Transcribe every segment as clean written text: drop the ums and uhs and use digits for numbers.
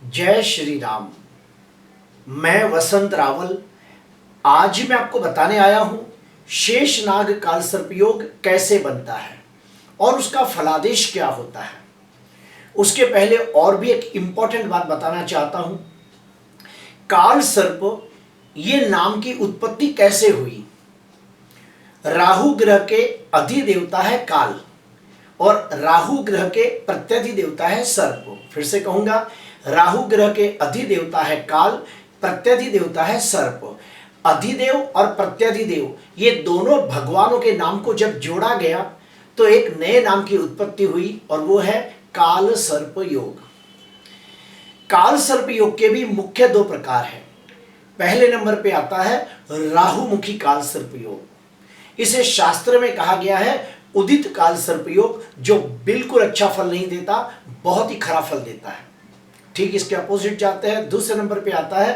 जय श्री राम। मैं वसंत रावल आज मैं आपको बताने आया हूं शेषनाग काल सर्प योग कैसे बनता है और उसका फलादेश क्या होता है। उसके पहले और भी एक इंपॉर्टेंट बात बताना चाहता हूं। काल सर्प ये नाम की उत्पत्ति कैसे हुई। राहु ग्रह के अधिदेवता है काल और राहु ग्रह के प्रत्यधिदेवता है सर्प। फिर से कहूंगा, राहु ग्रह के अधिदेवता है काल, प्रत्यधिदेवता है सर्प। अधिदेव और प्रत्यधिदेव ये दोनों भगवानों के नाम को जब जोड़ा गया तो एक नए नाम की उत्पत्ति हुई और वो है काल सर्प योग। काल सर्प योग के भी मुख्य दो प्रकार हैं। पहले नंबर पे आता है राहुमुखी काल सर्प योग। इसे शास्त्र में कहा गया है उदित काल सर्प योग, जो बिल्कुल अच्छा फल नहीं देता, बहुत ही खराब फल देता है। ठीक इसके अपोजिट जाते हैं। दूसरे नंबर पे आता है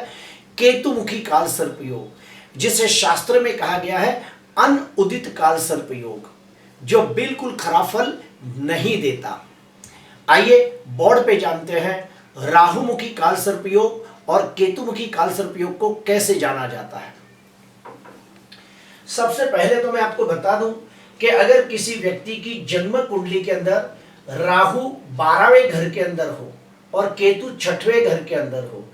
केतुमुखी काल सर्प योग, जिसे शास्त्र में कहा गया है अनउदित काल सर्प योग, जो बिल्कुल खराब फल नहीं देता। आइए बोर्ड पे जानते हैं राहुमुखी काल सर्प योग और केतुमुखी काल सर्प योग को कैसे जाना जाता है। सबसे पहले तो मैं आपको बता दूं कि अगर किसी व्यक्ति की जन्म कुंडली के अंदर राहु 12वें घर के अंदर हो और केतु 6वें घर के अंदर हो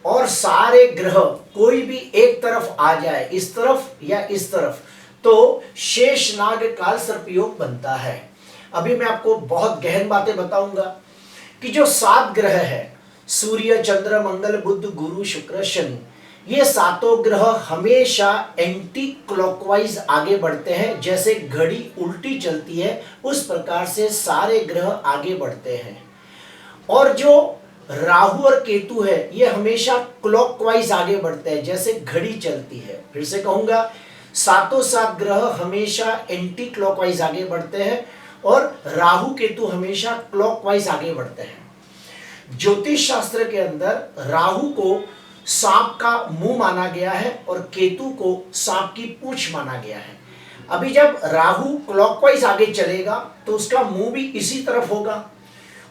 और सारे ग्रह कोई भी एक तरफ आ जाए, इस तरफ या इस तरफ, तो शेषनाग काल सर्प योग बनता है। अभी मैं आपको बहुत गहन बातें बताऊंगा कि जो 7 ग्रह है, सूर्य, चंद्र, मंगल, बुध, गुरु, शुक्र, शनि, ये सातों ग्रह हमेशा एंटी क्लॉकवाइज आगे बढ़ते हैं। जैसे घड़ी उल्टी चलती है उस प्रकार से सारे ग्रह आगे बढ़ते हैं। और जो राहु और केतु है ये हमेशा क्लॉकवाइज आगे बढ़ते हैं, जैसे घड़ी चलती है। फिर से कहूंगा, सातों 7 ग्रह हमेशा एंटी क्लॉकवाइज आगे बढ़ते हैं और राहु केतु हमेशा क्लॉकवाइज आगे बढ़ते हैं। ज्योतिष शास्त्र के अंदर राहु को सांप का मुंह माना गया है और केतु को सांप की पूंछ माना गया है। अभी जब राहु क्लॉकवाइज आगे चलेगा तो उसका मुंह भी इसी तरफ होगा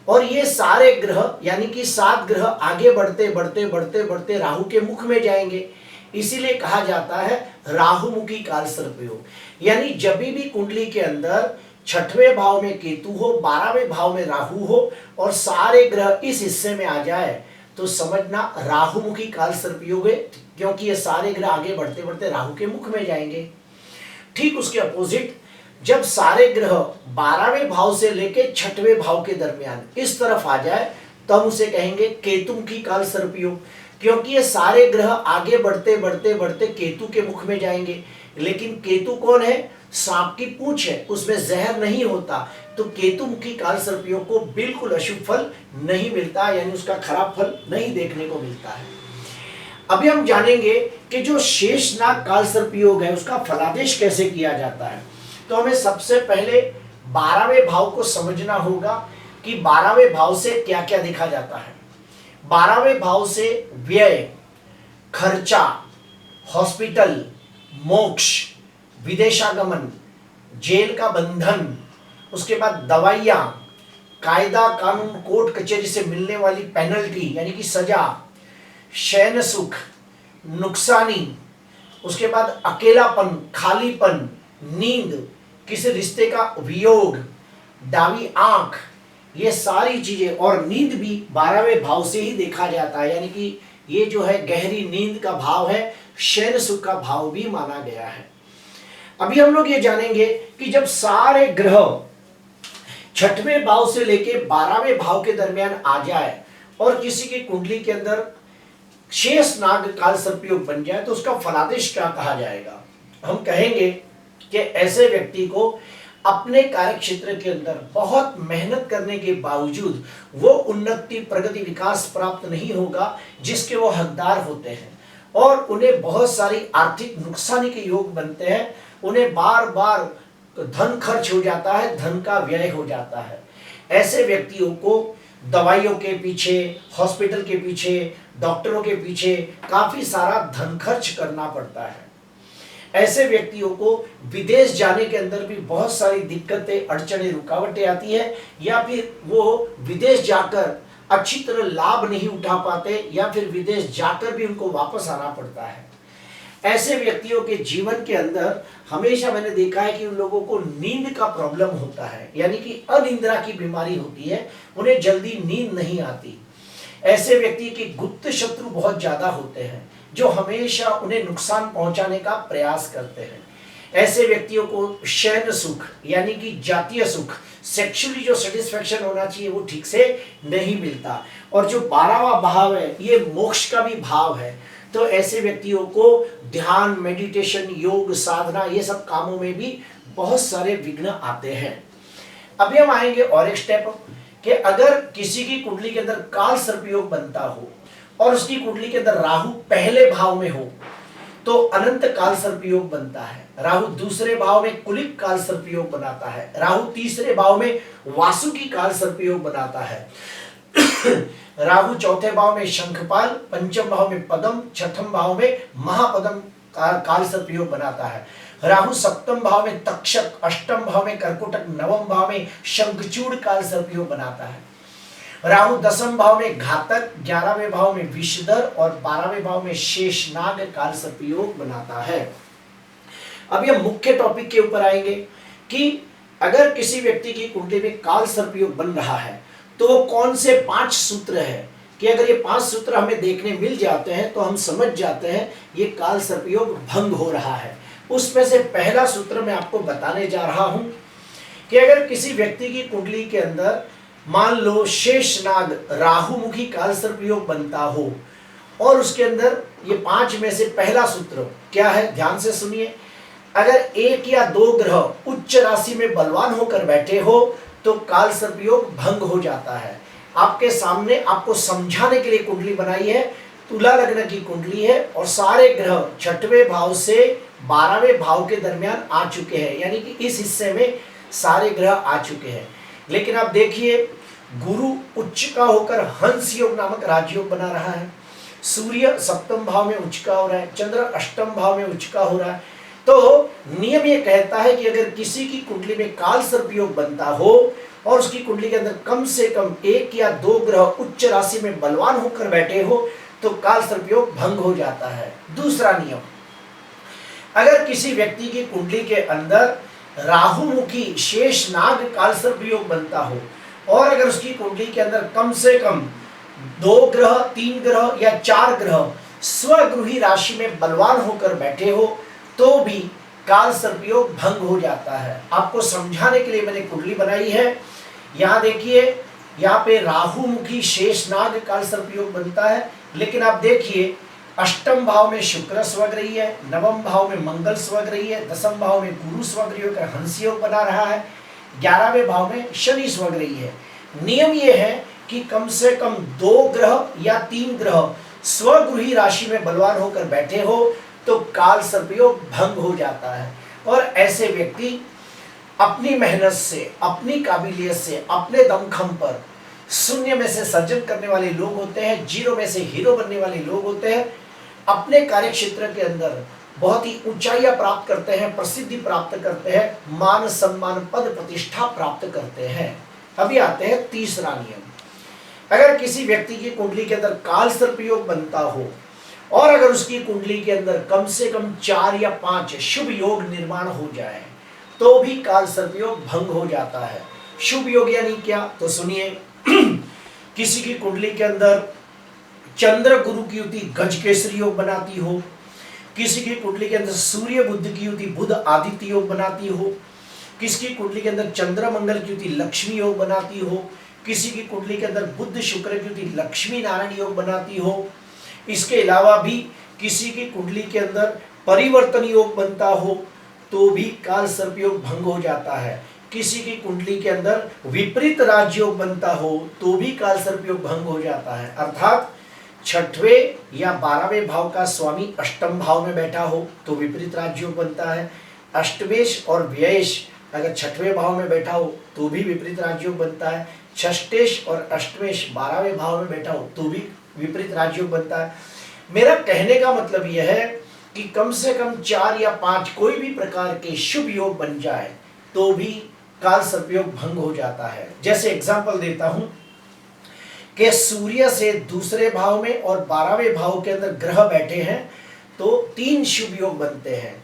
और ये सारे ग्रह यानी कि 7 ग्रह आगे बढ़ते बढ़ते बढ़ते बढ़ते राहु के मुख में जाएंगे। इसीलिए कहा जाता है राहुमुखी काल सर्प योग। यानी जब भी कुंडली के अंदर 6वें भाव में केतु हो, 12वें भाव में राहु हो और सारे ग्रह इस हिस्से में आ जाए तो समझना राहुमुखी काल सर्प योग है, क्योंकि ये सारे ग्रह आगे बढ़ते बढ़ते राहु के मुख में जाएंगे। ठीक उसके अपोजिट जब सारे ग्रह 12वें भाव से लेके 6वें भाव के दरमियान इस तरफ आ जाए तो हम उसे कहेंगे केतुमुखी काल सर्प योग, क्योंकि ये सारे ग्रह आगे बढ़ते बढ़ते बढ़ते केतु के मुख में जाएंगे। लेकिन केतु कौन है? सांप की पूंछ है, उसमें जहर नहीं होता, तो केतुमुखी काल सर्प योग को बिल्कुल अशुभ फल नहीं मिलता, यानी उसका खराब फल नहीं देखने को मिलता है। अभी हम जानेंगे कि जो शेषनाग काल सर्प योग है उसका फलादेश कैसे किया जाता है। तो हमें सबसे पहले 12वें भाव को समझना होगा कि 12वें भाव से क्या क्या देखा जाता है। 12वें भाव से व्यय, खर्चा, हॉस्पिटल, मोक्ष, विदेशागमन, जेल का बंधन, उसके बाद दवाइयां, कायदा कानून, कोर्ट कचहरी से मिलने वाली पेनल्टी यानी कि सजा, शयन सुख, नुकसानी, उसके बाद अकेलापन, खालीपन, नींद, किसी रिश्ते का वियोग, दावी आंख, ये सारी चीजें, और नींद भी 12वें भाव से ही देखा जाता है। यानी कि ये जो है गहरी नींद का भाव है, शयन सुख का भाव भी माना गया है। अभी हम लोग ये जानेंगे कि जब सारे ग्रह 6वें भाव से लेके 12वें भाव के दरमियान आ जाए और किसी की कुंडली के अंदर शेषनाग काल सर्प योग बन जाए तो उसका फलादेश क्या कहा जाएगा। हम कहेंगे कि ऐसे व्यक्ति को अपने कार्य क्षेत्र के अंदर बहुत मेहनत करने के बावजूद वो उन्नति, प्रगति, विकास प्राप्त नहीं होगा जिसके वो हकदार होते हैं और उन्हें बहुत सारी आर्थिक नुकसानी के योग बनते हैं। उन्हें बार बार धन खर्च हो जाता है, धन का व्यय हो जाता है। ऐसे व्यक्तियों को दवाइयों के पीछे, हॉस्पिटल के पीछे, डॉक्टरों के पीछे काफी सारा धन खर्च करना पड़ता है। ऐसे व्यक्तियों को विदेश जाने के अंदर भी बहुत सारी दिक्कतें, अड़चनें, रुकावटें आती है, या फिर वो विदेश जाकर अच्छी तरह लाभ नहीं उठा पाते या फिर विदेश जाकर भी उनको वापस आना पड़ता है। ऐसे व्यक्तियों के जीवन के अंदर हमेशा मैंने देखा है कि उन लोगों को नींद का प्रॉब्लम होता है, यानी कि अनिद्रा की बीमारी होती है, उन्हें जल्दी नींद नहीं आती। ऐसे व्यक्ति के गुप्त शत्रु बहुत ज्यादा होते हैं जो हमेशा उन्हें नुकसान पहुंचाने का प्रयास करते हैं। ऐसे व्यक्तियों को शयन सुख यानी कि जातीय सुख, सेक्सुअली जो सेटिस्फेक्शन होना चाहिए वो ठीक से नहीं मिलता। और जो 12वां भाव है ये मोक्ष का भी भाव है, तो ऐसे व्यक्तियों को ध्यान, मेडिटेशन, योग, साधना ये सब कामों में भी बहुत सारे विघ्न आते हैं। अभी हम आएंगे और एक स्टेप कि अगर किसी की कुंडली के अंदर काल सर्पयोग बनता हो और उसकी कुंडली के अंदर राहु पहले भाव में हो तो अनंत काल सर्पयोग बनता है। राहु दूसरे भाव में कुलिक काल सर्पयोग बनाता है। राहु तीसरे भाव में वासुकी काल सर्पयोग बनाता है। राहु चौथे भाव में शंखपाल, पंचम भाव में पदम, छठम भाव में महापदम काल सर्पयोग बनाता है। राहु सप्तम भाव में तक्षक, अष्टम भाव में कर्कोटक, नवम भाव में शंखचूड़ काल सर्पयोग बनाता है। राहु दसम भाव में घातक, 11वें भाव में विषधर और 12वें भाव में शेषनाग काल सर्पयोग बनाता है। अब ये मुख्य टॉपिक के ऊपर आएंगे कि अगर किसी व्यक्ति की कुंडली में काल सर्पयोग बन रहा है तो कौन से 5 सूत्र है कि अगर ये 5 सूत्र हमें देखने मिल जाते हैं तो हम समझ जाते हैं ये काल सर्पयोग भंग हो रहा है। उसमें से पहला सूत्र मैं आपको बताने जा रहा हूं कि अगर किसी व्यक्ति की कुंडली के अंदर मान लो शेषनाग राहुमुखी काल सर्पयोग बनता हो और उसके अंदर ये 5 में से पहला सूत्र क्या है, ध्यान से सुनिए। अगर 1 या 2 ग्रह उच्च राशि में बलवान होकर बैठे हो तो काल सर्पयोग भंग हो जाता है। आपके सामने आपको समझाने के लिए कुंडली बनाई है, तुला लग्न की कुंडली है और सारे ग्रह 6वें भाव से 12वें भाव के दरमियान आ चुके हैं, यानी कि इस हिस्से में सारे ग्रह आ चुके हैं। लेकिन आप देखिए गुरु उच्च का होकर हंस योग नामक राजयोग बना रहा है, सूर्य सप्तम भाव में उच्च का हो रहा है, चंद्र अष्टम भाव में उच्च का हो रहा है। तो नियम ये कहता है कि अगर किसी की कुंडली में काल सर्पयोग बनता हो और उसकी कुंडली के अंदर कम से कम 1 या 2 ग्रह उच्च राशि में बलवान होकर बैठे हो तो काल सर्पयोग भंग हो जाता है। दूसरा नियम, अगर किसी व्यक्ति की कुंडली के अंदर राहुमुखी शेषनाग काल सर्पयोग बनता हो और अगर उसकी कुंडली के अंदर कम से कम 2 ग्रह, 3 ग्रह या 4 ग्रह स्वगृही राशि में बलवान होकर बैठे हो तो भी काल सर्पयोग भंग हो जाता है। आपको समझाने के लिए मैंने कुंडली बनाई है। यहाँ देखिए, यहाँ पे राहुमुखी शेषनाग काल सर्पयोग बनता है, लेकिन आप देखिए अष्टम भाव में शुक्र स्वग्रही है, नवम भाव में मंगल स्वग्रही है, दसम भाव में गुरु स्वग्रही होकर हंस योग बना रहा है, 11वें भाव में शनि स्वग्रही है। नियम ये है कि कम से कम 2 ग्रह या 3 ग्रह स्वगृही राशि में बलवान होकर बैठे हो तो काल सर्पयोग भंग हो जाता है। और ऐसे व्यक्ति अपनी मेहनत से, अपनी काबिलियत से, अपने दमखम पर शून्य में से सर्जन करने वाले लोग होते हैं, जीरो में से हीरो बनने वाले लोग होते हैं, अपने कार्य क्षेत्र के अंदर बहुत ही ऊंचाइयां प्राप्त करते हैं, प्रसिद्धि प्राप्त करते हैं, मान सम्मान पद प्रतिष्ठा प्राप्त करते हैं। अभी आते हैं तीसरा नियम, अगर किसी व्यक्ति की कुंडली के अंदर काल सर्पयोग बनता हो और अगर उसकी कुंडली के अंदर कम से कम 4 या 5 शुभ योग निर्माण हो जाए तो भी काल सर्पयोग भंग हो जाता है। शुभ योग यानी क्या, तो सुनिए किसी की कुंडली के अंदर चंद्र गुरु की युति गजकेसरी योग बनाती हो, किसी की कुंडली के अंदर सूर्य बुध की युति बुध आदित्य योग बनाती हो, किसी की कुंडली के अंदर चंद्र मंगल की युति लक्ष्मी योग बनाती हो, किसी की कुंडली के अंदर बुध शुक्र की युति लक्ष्मी नारायण योग बनाती हो, इसके अलावा भी किसी की कुंडली के अंदर परिवर्तन योग बनता हो तो भी काल सर्पयोग भंग हो जाता है। किसी की कुंडली के अंदर विपरीत राजयोग बनता हो तो भी काल सर्पयोग भंग हो जाता है। अर्थात 6वें या 12वें भाव का स्वामी अष्टम भाव में बैठा हो तो विपरीत राजयोग बनता है। अष्टमेश और व्ययेश अगर 6वें भाव में बैठा हो तो भी विपरीत राजयोग बनता है। षष्टेश और अष्टमेश 12वें भाव में बैठा हो तो भी विपरीत राजयोग बनता है। मेरा कहने का मतलब यह है कि कम से कम 4 या 5 कोई भी प्रकार के शुभ योग बन जाए तो भी काल सर्पयोग भंग हो जाता है। जैसे एग्जांपल देता हूं कि सूर्य से दूसरे भाव में और 12वें भाव के अंदर ग्रह बैठे हैं तो 3 शुभ योग बनते हैं।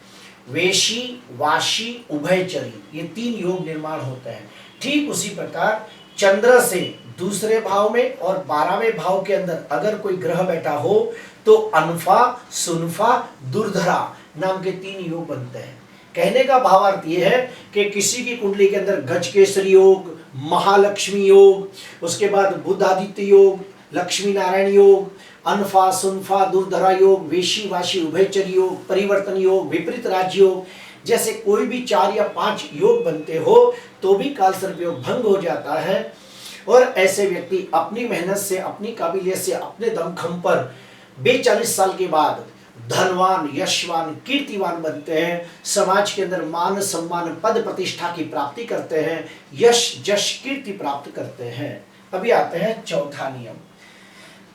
वेशी, वाशी, उभयचरी, ये 3 योग निर्माण होते हैं। ठीक उसी प्रकार चंद्र से दूसरे भाव में और 12वें भाव के अंदर अगर कोई ग्रह बैठा हो तो अनफा, सुनफा, दुर्धरा नाम के 3 योग बनते हैं। कहने का भावार्थ ये है कि किसी की कुंडली के अंदर गजकेसरी योग, महालक्ष्मी योग, उसके बाद बुध आदित्य योग, लक्ष्मी नारायण योग, अनफा, सुनफा, दुर्धरा योग, वेशी, वाशी, उभयचरी योग, परिवर्तन योग, विपरीत राज्य योग, जैसे कोई भी 4 या 5 योग बनते हो तो भी कालसर्प योग भंग हो जाता है। और ऐसे व्यक्ति अपनी मेहनत से, अपनी काबिलियत से, अपने दमखम पर 42 साल के बाद धनवान, यशवान, कीर्तिवान बनते हैं। समाज के अंदर मान सम्मान, पद प्रतिष्ठा की प्राप्ति करते हैं, यश जश कीर्ति प्राप्त करते हैं। अभी आते हैं चौथा नियम।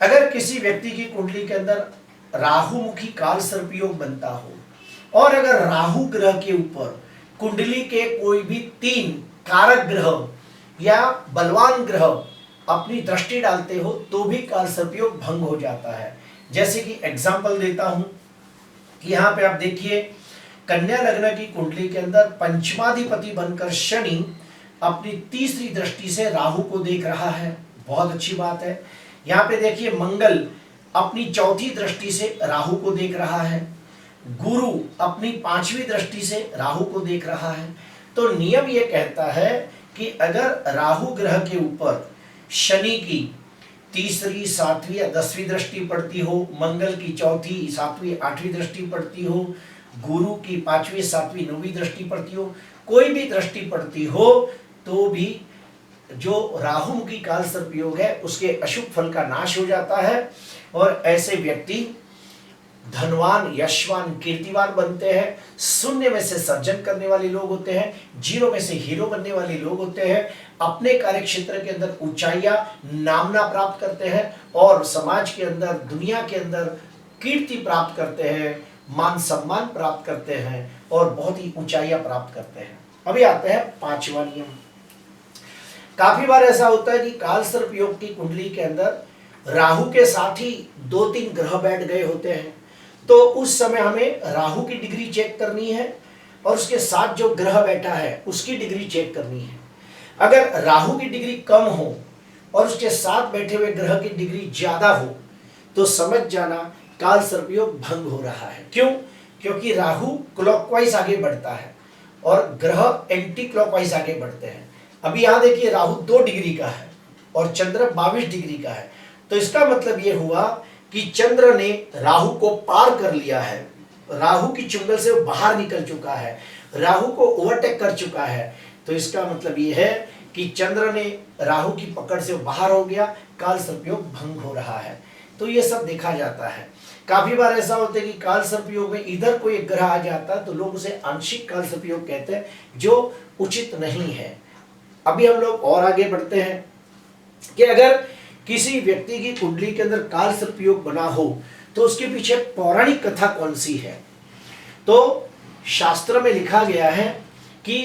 अगर किसी व्यक्ति की कुंडली के अंदर राहुमुखी कालसर्प योग बनता हो और अगर राहु ग्रह के ऊपर कुंडली के कोई भी 3 कारक ग्रह या बलवान ग्रह अपनी दृष्टि डालते हो तो भी कालसर्प योग भंग हो जाता है। जैसे कि एग्जाम्पल देता हूं कि यहाँ पे आप देखिए, कन्या लग्न की कुंडली के अंदर पंचमाधिपति बनकर शनि अपनी तीसरी दृष्टि से राहु को देख रहा है, बहुत अच्छी बात है। यहाँ पे देखिए मंगल अपनी चौथी दृष्टि से राहु को देख रहा है, गुरु अपनी 5वीं दृष्टि से राहु को देख रहा है। तो नियम ये कहता है कि अगर राहु ग्रह के ऊपर शनि की तीसरी, 7वीं या 10वीं दृष्टि पड़ती हो, मंगल की चौथी, 7वीं, 8वीं दृष्टि पड़ती हो, गुरु की 5वीं, 7वीं, 9वीं दृष्टि पड़ती हो, कोई भी दृष्टि पड़ती हो तो भी जो राहुमुखी कालसर्प योग है उसके अशुभ फल का नाश हो जाता है और ऐसे व्यक्ति धनवान, यशवान, कीर्तिवान बनते हैं। शून्य में से सर्जन करने वाले लोग होते हैं, 0 में से हीरो बनने वाले लोग होते हैं, अपने कार्य क्षेत्र के अंदर ऊंचाइयां, नामना प्राप्त करते हैं और समाज के अंदर, दुनिया के अंदर कीर्ति प्राप्त करते हैं, मान सम्मान प्राप्त करते हैं और बहुत ही ऊंचाइयां प्राप्त करते हैं। अभी आते हैं 5वां नियम। काफी बार ऐसा होता है कि कालसर्प योग की कुंडली के अंदर राहु के साथ ही 2-3 ग्रह बैठ गए होते हैं, तो उस समय हमें राहु की डिग्री चेक करनी है और उसके साथ जो ग्रह बैठा है उसकी डिग्री चेक करनी है। अगर राहु की डिग्री कम हो और उसके साथ बैठे हुए ग्रह की डिग्री ज्यादा हो तो समझ जाना कालसर्प योग भंग हो रहा है। क्यों? क्योंकि राहु क्लॉकवाइज आगे बढ़ता है और ग्रह एंटी क्लॉकवाइज आगे बढ़ते हैं। अभी यहां देखिए राहु 2 डिग्री का है और चंद्र 22 डिग्री का है, तो इसका मतलब यह हुआ कि चंद्र ने राहु को पार कर लिया है, राहु की चुंगल से वो बाहर निकल चुका है, राहु को ओवरटेक कर चुका है। तो इसका मतलब ये है कि चंद्र ने राहु की पकड़ से बाहर हो गया, कालसर्प योग भंग हो रहा है। तो ये सब देखा जाता है। काफी बार ऐसा होता है कि कालसर्प योग में इधर कोई एक ग्रह आ जाता है तो लोग उसे आंशिक कालसर्प योग कहते हैं, जो उचित नहीं है। अभी हम लोग और आगे बढ़ते हैं कि अगर किसी व्यक्ति की कुंडली के अंदर कालसर्प योग बना हो तो उसके पीछे पौराणिक कथा कौन सी है। तो शास्त्र में लिखा गया है कि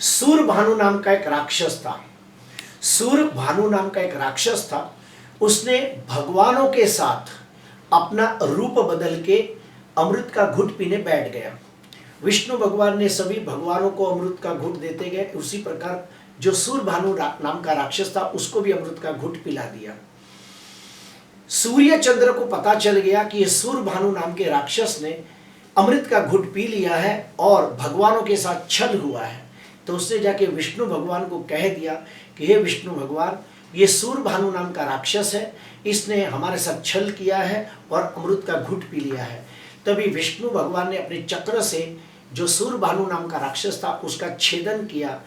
सूरभानु नाम का एक राक्षस था। सूरभानु नाम का एक राक्षस था, उसने भगवानों के साथ अपना रूप बदल के अमृत का घुट पीने बैठ गया। विष्णु भगवान ने सभी भगवानों को अमृत का घुट देते गए, उसी प्रकार जो सूरभानु नाम का राक्षस था उसको भी अमृत का घुट पिला दिया। सूर्य चंद्र को पता चल गया कि ये सूरभानु नाम के राक्षस ने अमृत का घुट पी लिया है और भगवानों के साथ छल हुआ है। तो उसने जाके विष्णु भगवान को कह दिया कि हे विष्णु भगवान, ये सूरभानु नाम का राक्षस है, इसने हमारे साथ छल किया है और अमृत का घुट पी लिया है। तभी विष्णु भगवान ने अपने चक्र से जो सूरभानु नाम का राक्षस था उसका छेदन किया।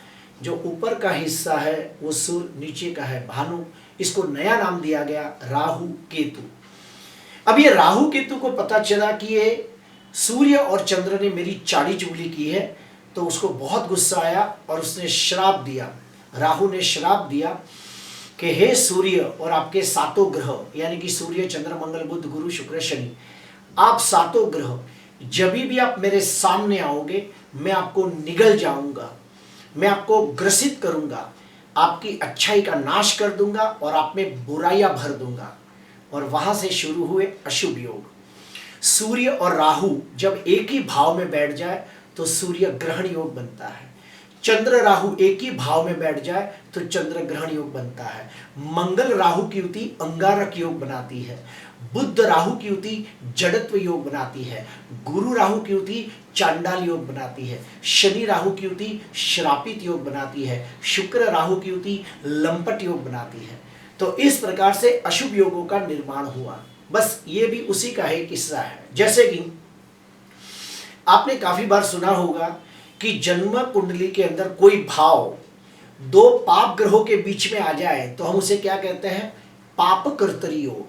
जो ऊपर का हिस्सा है वो सूर्य, नीचे का है भानु। इसको नया नाम दिया गया राहु केतु। अब ये राहु केतु को पता चला कि ये सूर्य और चंद्र ने मेरी चाड़ी चुगली की है, तो उसको बहुत गुस्सा आया और उसने श्राप दिया। राहु ने श्राप दिया कि हे सूर्य और आपके 7 ग्रह, यानी कि सूर्य, चंद्र, मंगल, बुध, गुरु, शुक्र, शनि, आप 7 ग्रह जब भी आप मेरे सामने आओगे मैं आपको निगल जाऊंगा, मैं आपको ग्रसित करूंगा, आपकी अच्छाई का नाश कर दूंगा और आप में बुराइयां भर दूंगा। और वहां से शुरू हुए अशुभ योग। सूर्य और राहु जब एक ही भाव में बैठ जाए तो सूर्य ग्रहण योग बनता है। चंद्र राहु एक ही भाव में बैठ जाए तो चंद्र ग्रहण योग बनता है। मंगल राहु की युति अंगारक योग बनाती है। बुध राहु की युति जड़त्व योग बनाती है। गुरु राहु की युति चांडाल योग बनाती है। शनि राहु की युति श्रापित योग बनाती है। शुक्र राहु की युति लंपट योग बनाती है। तो इस प्रकार से अशुभ योगों का निर्माण हुआ। बस ये भी उसी का एक हिस्सा है। जैसे कि आपने काफी बार सुना होगा कि जन्म कुंडली के अंदर कोई भाव दो पाप ग्रहों के बीच में आ जाए तो हम उसे क्या कहते हैं? पाप कर्तरी योग।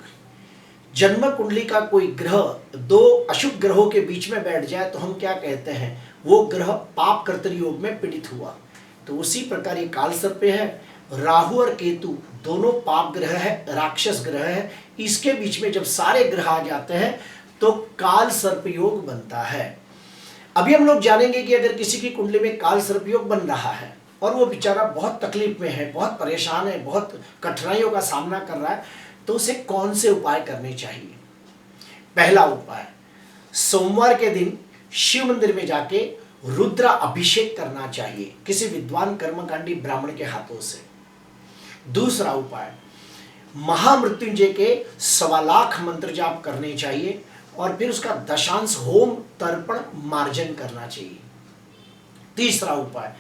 जन्म कुंडली का कोई ग्रह दो अशुभ ग्रहों के बीच में बैठ जाए तो हम क्या कहते हैं? वो ग्रह पाप कर्तरी योग में पीड़ित हुआ। तो उसी प्रकार ये काल सर्प है। राहु और केतु दोनों पाप ग्रह है, राक्षस ग्रह है। इसके बीच में जब सारे ग्रह आ जाते हैं तो काल सर्प योग बनता है। अभी हम लोग जानेंगे कि अगर किसी की कुंडली में काल सर्प योग बन रहा है और वो बेचारा बहुत तकलीफ में है, बहुत परेशान है, बहुत कठिनाइयों का सामना कर रहा है, तो उसे कौन से उपाय करने चाहिए? पहला उपाय, सोमवार के दिन शिव मंदिर में जाके रुद्र अभिषेक करना चाहिए किसी विद्वान कर्मकांडी ब्राह्मण के हाथों से। दूसरा उपाय, महामृत्युंजय के 1.25 लाख मंत्र जाप करने चाहिए और फिर उसका दशांश होम तर्पण मार्जन करना चाहिए। तीसरा उपाय,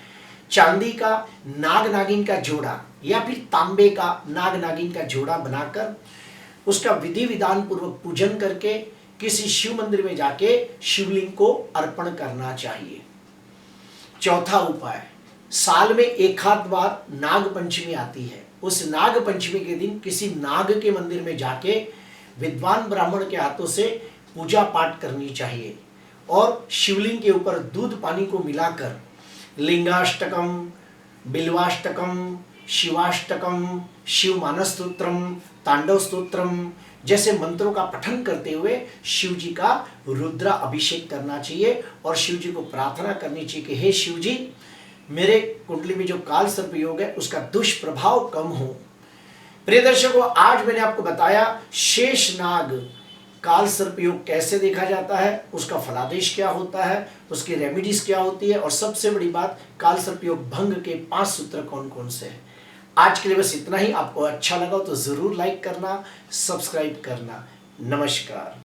चांदी का नाग नागिन का जोड़ा या फिर तांबे का नाग नागिन का जोड़ा बनाकर उसका विधि विधान पूर्वक पूजन करके किसी शिव मंदिर में जाके शिवलिंग को अर्पण करना चाहिए। चौथा उपाय, साल में एक आध बार नाग पंचमी आती है, उस नाग पंचमी के दिन किसी नाग के मंदिर में जाके विद्वान ब्राह्मण के हाथों से पूजा पाठ करनी चाहिए और शिवलिंग के ऊपर दूध पानी को मिलाकर लिंगाष्टकम, बिल्वाष्टकम, शिवाष्टकम, शिव मानस स्तोत्रम, तांडव स्तोत्रम जैसे मंत्रों का पठन करते हुए शिव जी का रुद्र अभिषेक करना चाहिए और शिव जी को प्रार्थना करनी चाहिए कि हे शिव जी, मेरे कुंडली में जो काल सर्प योग है उसका दुष्प्रभाव कम हो। प्रिय दर्शकों, आज मैंने आपको बताया शेषनाग काल सर्प योग कैसे देखा जाता है, उसका फलादेश क्या होता है, उसकी रेमेडीज क्या होती है और सबसे बड़ी बात, काल सर्प योग भंग के 5 सूत्र कौन कौन से हैं। आज के लिए बस इतना ही। आपको अच्छा लगा तो जरूर लाइक करना, सब्सक्राइब करना। नमस्कार।